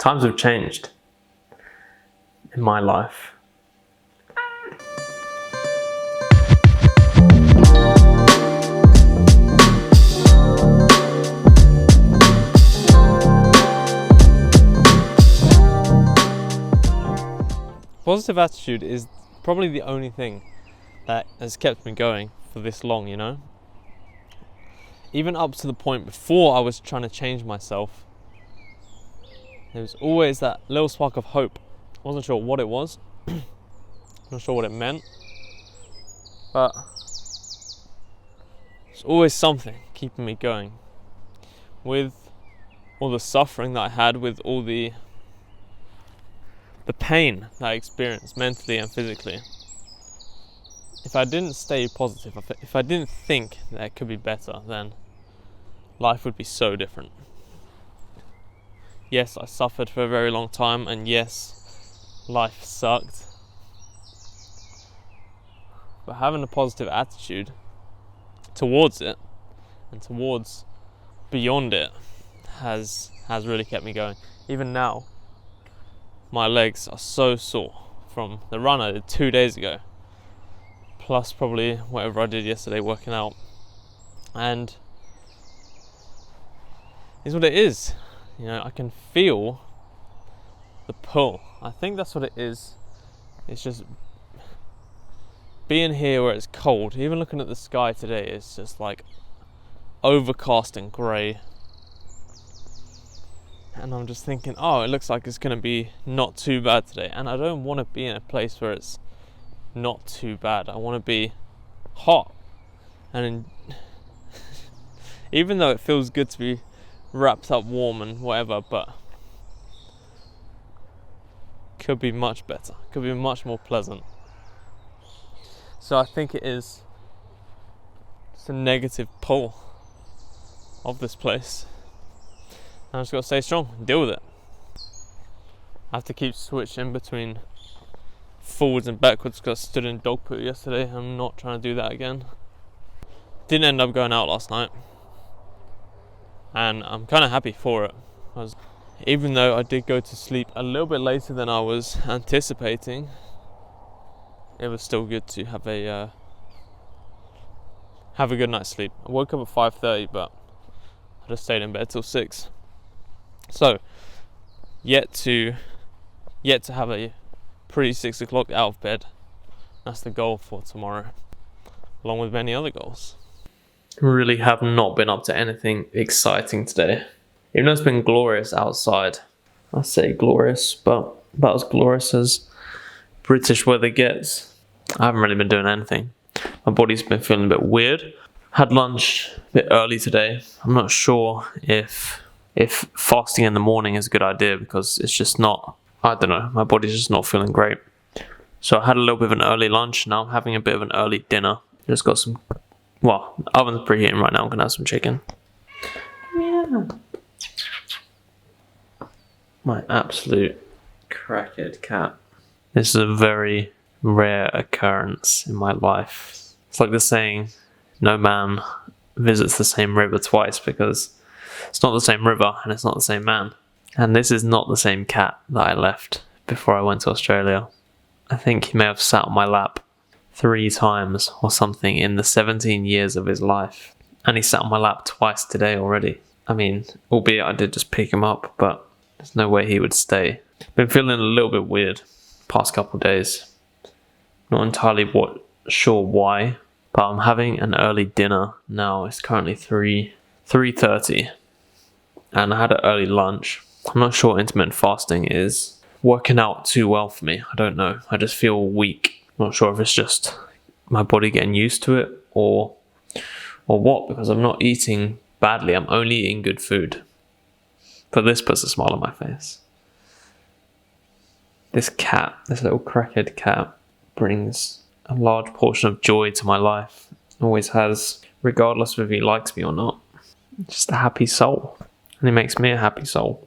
Times have changed in my life. Positive attitude is probably the only thing that has kept me going for this long, you know? Even up to the point before I was trying to change myself, there was always that little spark of hope. I wasn't sure what it was, not sure what it meant, but there's always something keeping me going. With all the suffering that I had, with all the pain that I experienced mentally and physically, if I didn't stay positive, if I didn't think that it could be better, then life would be so different. Yes, I suffered for a very long time, and yes, life sucked. But having a positive attitude towards it and towards beyond it has really kept me going. Even now, my legs are so sore from the run I did 2 days ago, plus probably whatever I did yesterday working out. And it's what it is. You know, I can feel the pull. I think that's what it is. It's just being here where it's cold. Even looking at the sky today, it's just like overcast and grey. And I'm just thinking, oh, it looks like it's going to be not too bad today. And I don't want to be in a place where it's not too bad. I want to be hot. And even though it feels good to be wrapped up warm and whatever, but could be much better. Could be much more pleasant. So I think it is just a negative pull of this place. I just got to stay strong and deal with it. I have to keep switching between forwards and backwards because I stood in dog poo yesterday. I'm not trying to do that again. Didn't end up going out last night, and I'm kind of happy for it. Even though I did go to sleep a little bit later than I was anticipating, it was still good to have a good night's sleep. I woke up at 5:30, but I just stayed in bed till 6. So, yet to have a pretty 6 o'clock out of bed. That's the goal for tomorrow, along with many other goals. Really have not been up to anything exciting today. Even though it's been glorious outside. I say glorious, but about as glorious as British weather gets. I haven't really been doing anything. My body's been feeling a bit weird. Had lunch a bit early today. I'm not sure if fasting in the morning is a good idea, because it's just not, I don't know, my body's just not feeling great. So I had a little bit of an early lunch. Now I'm having a bit of an early dinner. Just got some, well, the oven's preheating right now. I'm going to have some chicken. Yeah. My absolute crackhead cat. This is a very rare occurrence in my life. It's like the saying, no man visits the same river twice, because it's not the same river and it's not the same man. And this is not the same cat that I left before I went to Australia. I think he may have sat on my lap 3 times or something in the 17 years of his life. And he sat on my lap twice today already. I mean, albeit I did just pick him up, but there's no way he would stay. Been feeling a little bit weird past couple of days. Not entirely sure why, but I'm having an early dinner now. It's currently 3:30, and I had an early lunch. I'm not sure intermittent fasting is working out too well for me. I don't know. I just feel weak. I'm not sure if it's just my body getting used to it or what, because I'm not eating badly. I'm only eating good food. But this puts a smile on my face. This cat, this little crackhead cat, brings a large portion of joy to my life. Always has, regardless of if he likes me or not. Just a happy soul. And he makes me a happy soul.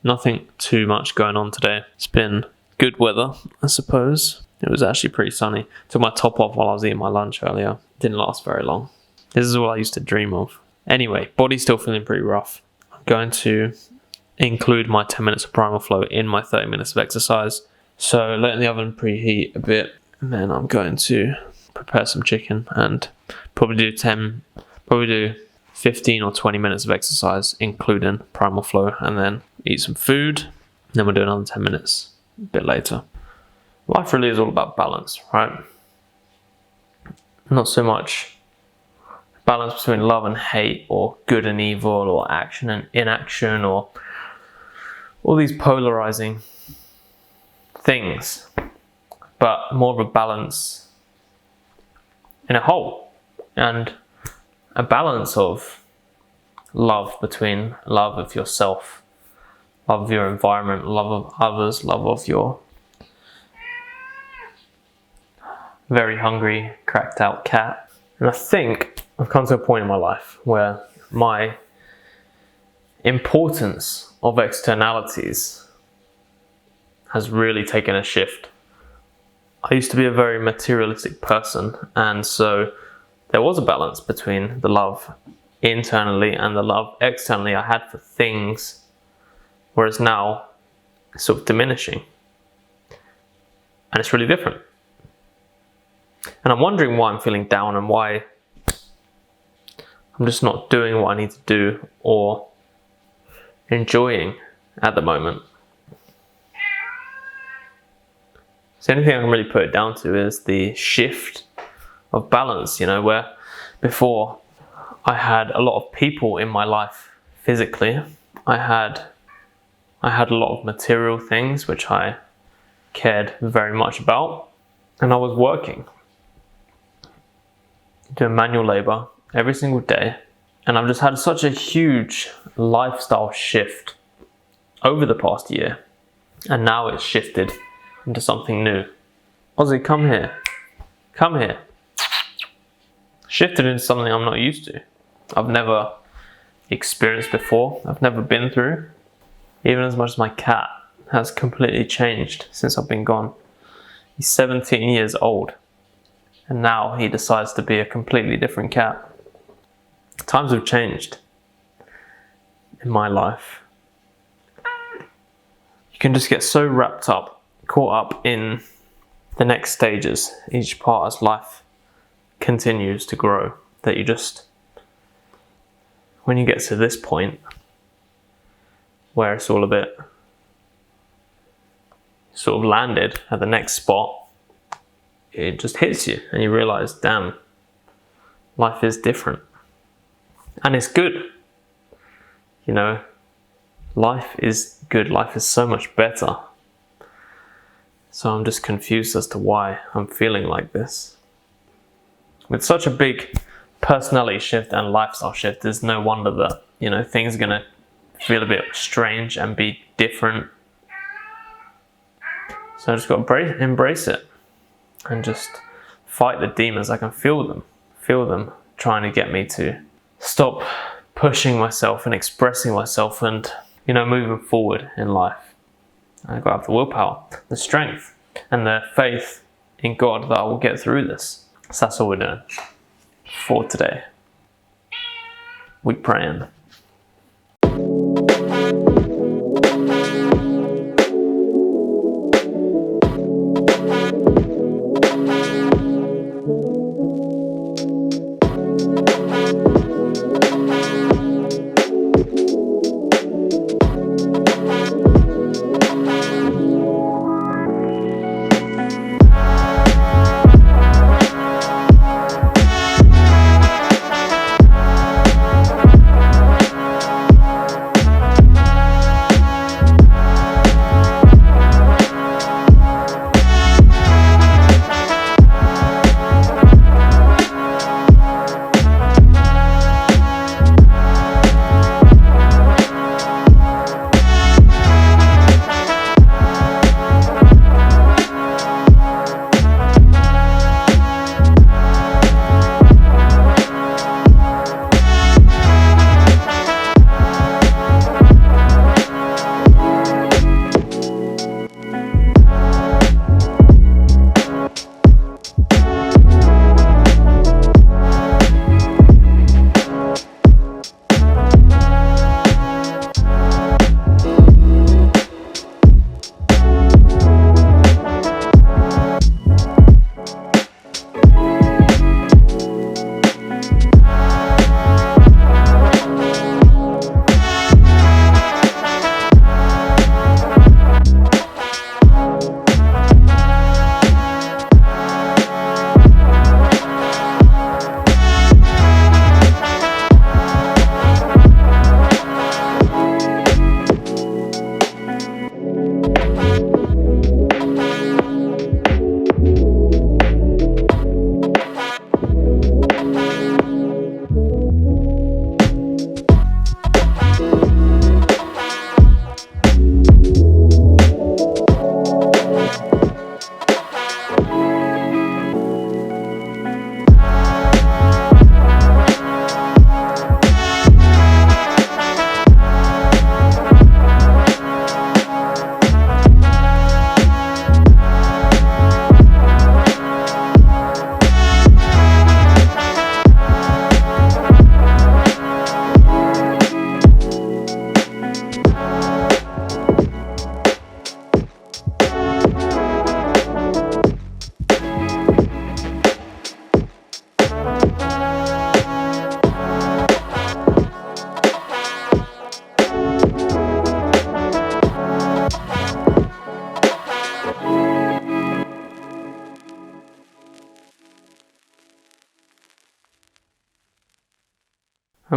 Nothing too much going on today. It's been good weather, I suppose. It was actually pretty sunny. Took my top off while I was eating my lunch earlier. Didn't last very long. This is all I used to dream of. Anyway, body's still feeling pretty rough. I'm going to include my 10 minutes of primal flow in my 30 minutes of exercise. So letting the oven preheat a bit, and then I'm going to prepare some chicken and probably do 15 or 20 minutes of exercise, including primal flow, and then eat some food. Then we'll do another 10 minutes a bit later. Life really is all about balance, right? Not so much balance between love and hate, or good and evil, or action and inaction, or all these polarizing things, but more of a balance in a whole, and a balance of love between love of yourself, love of your environment, love of others, love of your very hungry, cracked out cat. And I think I've come to a point in my life where my importance of externalities has really taken a shift. I used to be a very materialistic person, and so there was a balance between the love internally and the love externally I had for things, whereas now it's sort of diminishing. And it's really different. And I'm wondering why I'm feeling down and why I'm just not doing what I need to do or enjoying at the moment. So the only thing I can really put it down to is the shift of balance, where before I had a lot of people in my life physically. I had a lot of material things which I cared very much about, and I was working, doing manual labor every single day, and I've just had such a huge lifestyle shift over the past year, and now it's shifted into something new. Ozzy, come here. Shifted into something I'm not used to. I've never experienced before. I've never been through. Even as much as my cat has completely changed since I've been gone. He's 17 years old, and now he decides to be a completely different cat. Times have changed in my life. You can just get so caught up in the next stages, each part as life continues to grow, that you just, when you get to this point where it's all a bit sort of landed at the next spot, it just hits you and you realize, damn, life is different. And it's good. Life is good. Life is so much better. So I'm just confused as to why I'm feeling like this. With such a big personality shift and lifestyle shift, there's no wonder that, things are going to feel a bit strange and be different. So I just got to embrace it and just fight the demons. I can feel them trying to get me to stop pushing myself and expressing myself and, moving forward in life. I've got to have the willpower, the strength, and the faith in God that I will get through this. So that's all we're doing for today. We praying.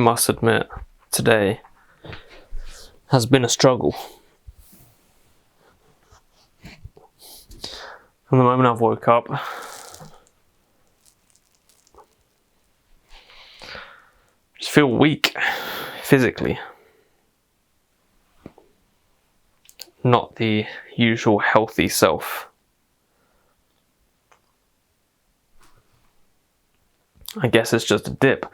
must admit, today has been a struggle. From the moment I've woke up, just feel weak physically. Not the usual healthy self. I guess it's just a dip.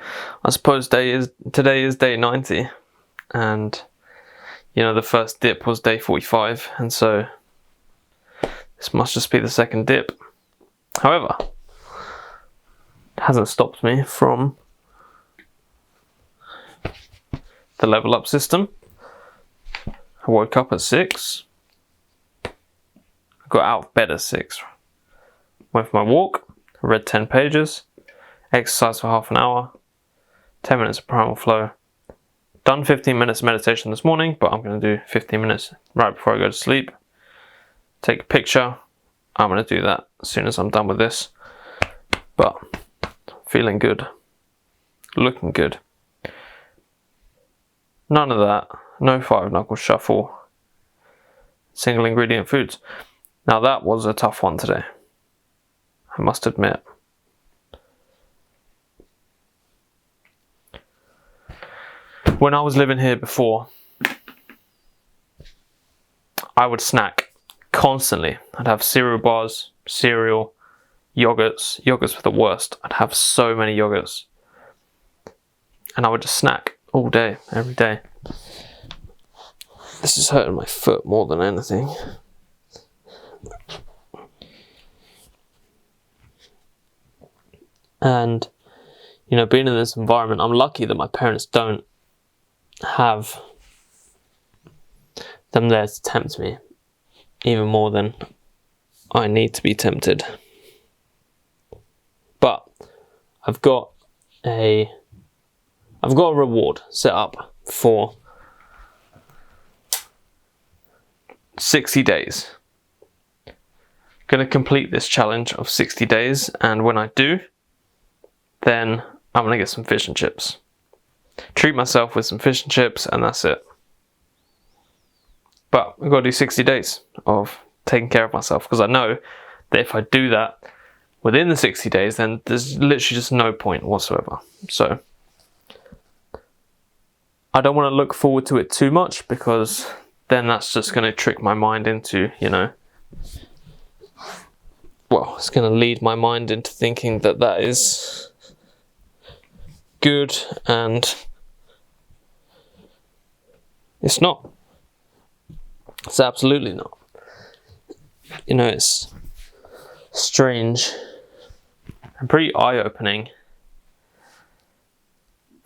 I suppose today is day 90, and the first dip was day 45, and so this must just be the second dip. However, it hasn't stopped me from the level up system. I woke up at 6. I got out of bed at 6. Went for my walk. Read 10 pages. Exercised for half an hour. 10 minutes of primal flow. Done 15 minutes of meditation this morning, but I'm going to do 15 minutes right before I go to sleep. Take a picture. I'm going to do that as soon as I'm done with this. But feeling good. Looking good. None of that. No 5-knuckle shuffle. Single ingredient foods. Now that was a tough one today, I must admit. When I was living here before, I would snack constantly. I'd have cereal bars, cereal, yogurts. Yogurts were the worst. I'd have so many yogurts. And I would just snack all day, every day. This is hurting my foot more than anything. And, being in this environment, I'm lucky that my parents don't have them there to tempt me even more than I need to be tempted. But I've got a reward set up for 60 days. Going to complete this challenge of 60 days, and when I do, then I'm going to get some fish and chips. Treat myself with some fish and chips, and that's it. But I've got to do 60 days of taking care of myself, because I know that if I do that within the 60 days, then there's literally just no point whatsoever. So I don't want to look forward to it too much, because then that's just going to trick my mind into, it's going to lead my mind into thinking that that is good, and it's not. It's absolutely not. It's strange and pretty eye-opening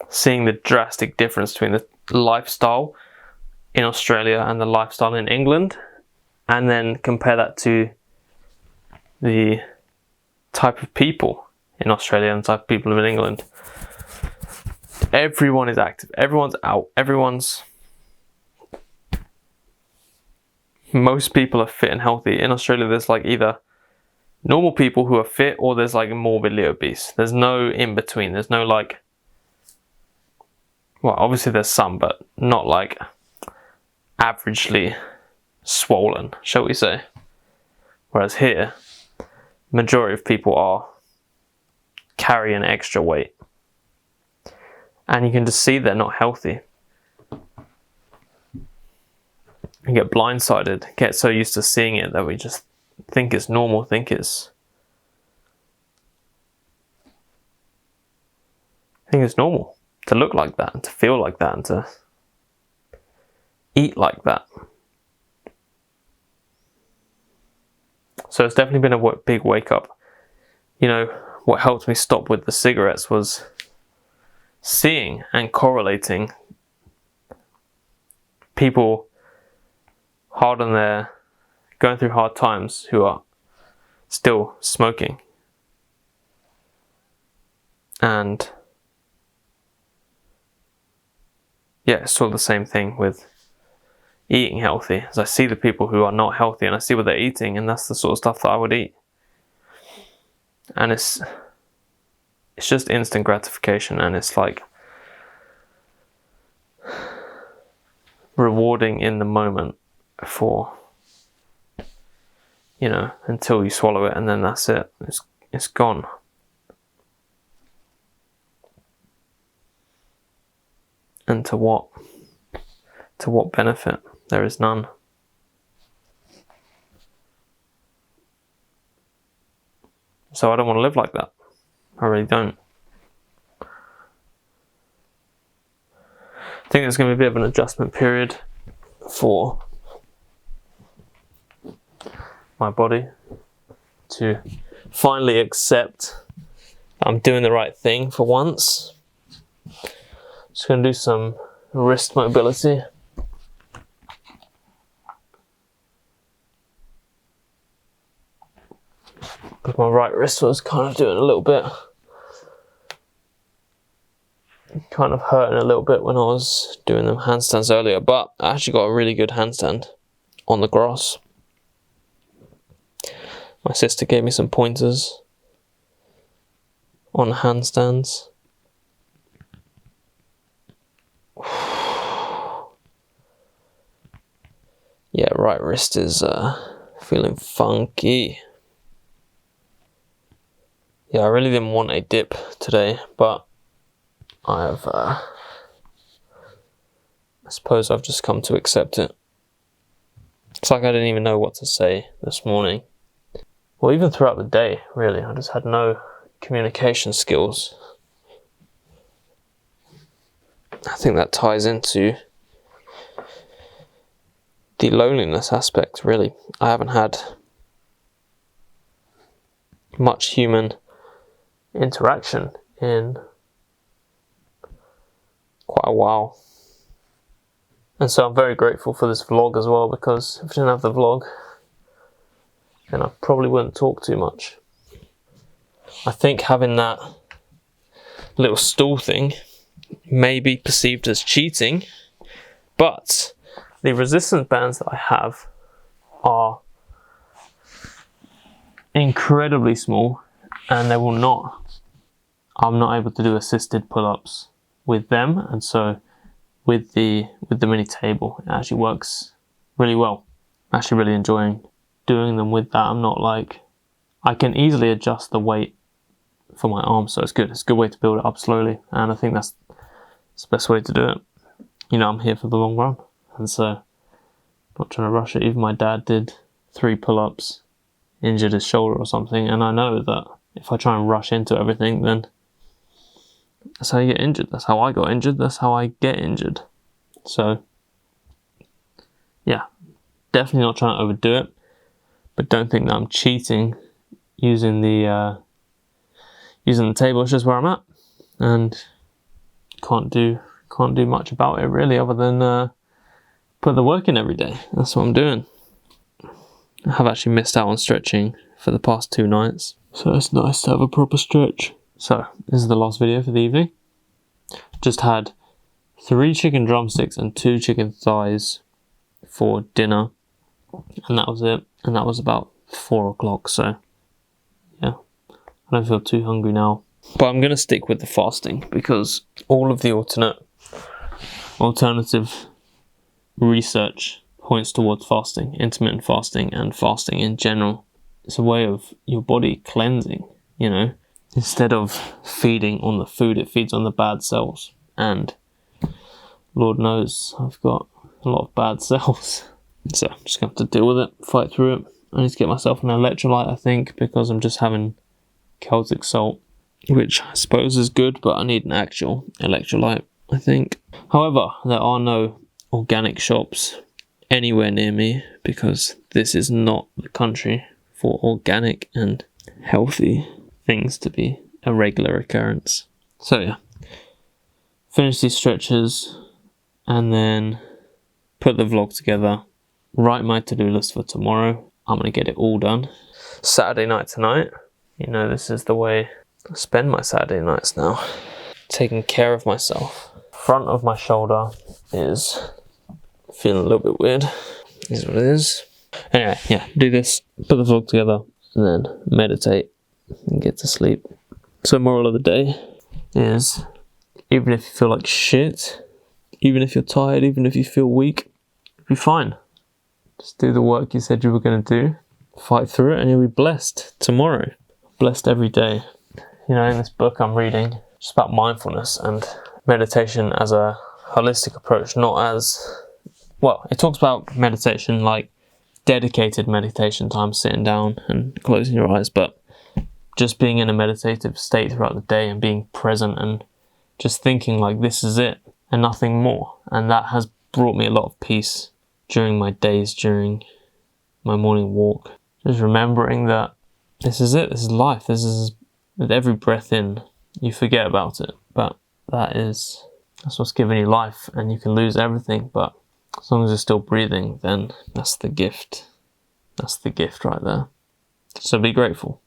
seeing the drastic difference between the lifestyle in Australia and the lifestyle in England, and then compare that to the type of people in Australia and the type of people in England. Everyone is active, everyone's out, most people are fit and healthy. In Australia, there's either normal people who are fit, or there's morbidly obese. There's no in between. There's no obviously there's some, but not averagely swollen, shall we say. Whereas here, majority of people are carrying extra weight. And you can just see they're not healthy. And get blindsided, get so used to seeing it that we just think it's normal, think it's normal to look like that, and to feel like that, and to eat like that. So it's definitely been a big wake up. What helped me stop with the cigarettes was seeing and correlating people going through hard times who are still smoking. And it's sort of the same thing with eating healthy. As I see the people who are not healthy, and I see what they're eating, and that's the sort of stuff that I would eat. And it's just instant gratification, and it's rewarding in the moment for, you know, until you swallow it and then that's it. It's gone. And to what? To what benefit? There is none. So I don't want to live like that. I really don't. I think there's going to be a bit of an adjustment period for my body to finally accept that I'm doing the right thing for once. Just going to do some wrist mobility. Because my right wrist was kind of doing a little bit, kind of hurting a little bit when I was doing them handstands earlier, but I actually got a really good handstand on the grass. My sister gave me some pointers on handstands. Yeah, right wrist is feeling funky. Yeah, I really didn't want a dip today, but I suppose I've just come to accept it. It's like I didn't even know what to say this morning. Well, even throughout the day, really. I just had no communication skills. I think that ties into the loneliness aspect, really. I haven't had much human interaction in quite a while. And so I'm very grateful for this vlog as well, because if I didn't have the vlog, then I probably wouldn't talk too much. I think having that little stool thing may be perceived as cheating, but the resistance bands that I have are incredibly small, and they will not, I'm not able to do assisted pull-ups with them, and so with the mini table, it actually works really well. I'm actually really enjoying doing them with that. I'm not like, I can easily adjust the weight for my arms, so it's good. It's a good way to build it up slowly, and I think that's the best way to do it. You know, I'm here for the long run, and so I'm not trying to rush it. Even my dad did 3 pull-ups, injured his shoulder or something, and I know that if I try and rush into everything, then that's how you get injured. That's how I got injured. That's how I get injured. So yeah, definitely not trying to overdo it, but don't think that I'm cheating using the table. It's just where I'm at, and can't do much about it really, other than put the work in every day. That's what I'm doing. I have actually missed out on stretching for the past 2 nights, so it's nice to have a proper stretch. So this is the last video for the evening. Just had 3 chicken drumsticks and 2 chicken thighs for dinner, and that was it. And that was about 4 o'clock, so yeah, I don't feel too hungry now. But I'm going to stick with the fasting, because all of the alternative research points towards fasting, intermittent fasting, and fasting in general. It's a way of your body cleansing, you know. Instead of feeding on the food, it feeds on the bad cells. And Lord knows I've got a lot of bad cells. So I'm just going to have to deal with it, fight through it. I need to get myself an electrolyte, I think, because I'm just having Celtic salt, which I suppose is good, but I need an actual electrolyte, I think. However, there are no organic shops anywhere near me, because this is not the country for organic and healthy things to be a regular occurrence. So yeah, finish these stretches and then put the vlog together, write my to-do list for tomorrow. I'm going to get it all done. Saturday night tonight, you know, this is the way I spend my Saturday nights now. Taking care of myself. Front of my shoulder is feeling a little bit weird. Is what it is. Anyway, yeah, do this, put the vlog together, and then meditate and get to sleep. So moral of the day is, even if you feel like shit, even if you're tired, even if you feel weak, be fine. Just do the work you said you were going to do, fight through it, and you'll be blessed tomorrow. Blessed every day. You know, in this book I'm reading, it's about mindfulness and meditation as a holistic approach, not as... Well, it talks about meditation like dedicated meditation time, sitting down and closing your eyes, but just being in a meditative state throughout the day and being present and just thinking like this is it and nothing more. And that has brought me a lot of peace during my days, during my morning walk. Just remembering that this is it, this is life, this is... With every breath in, you forget about it, but that's what's giving you life, and you can lose everything, but as long as you're still breathing, then that's the gift. That's the gift right there. So be grateful.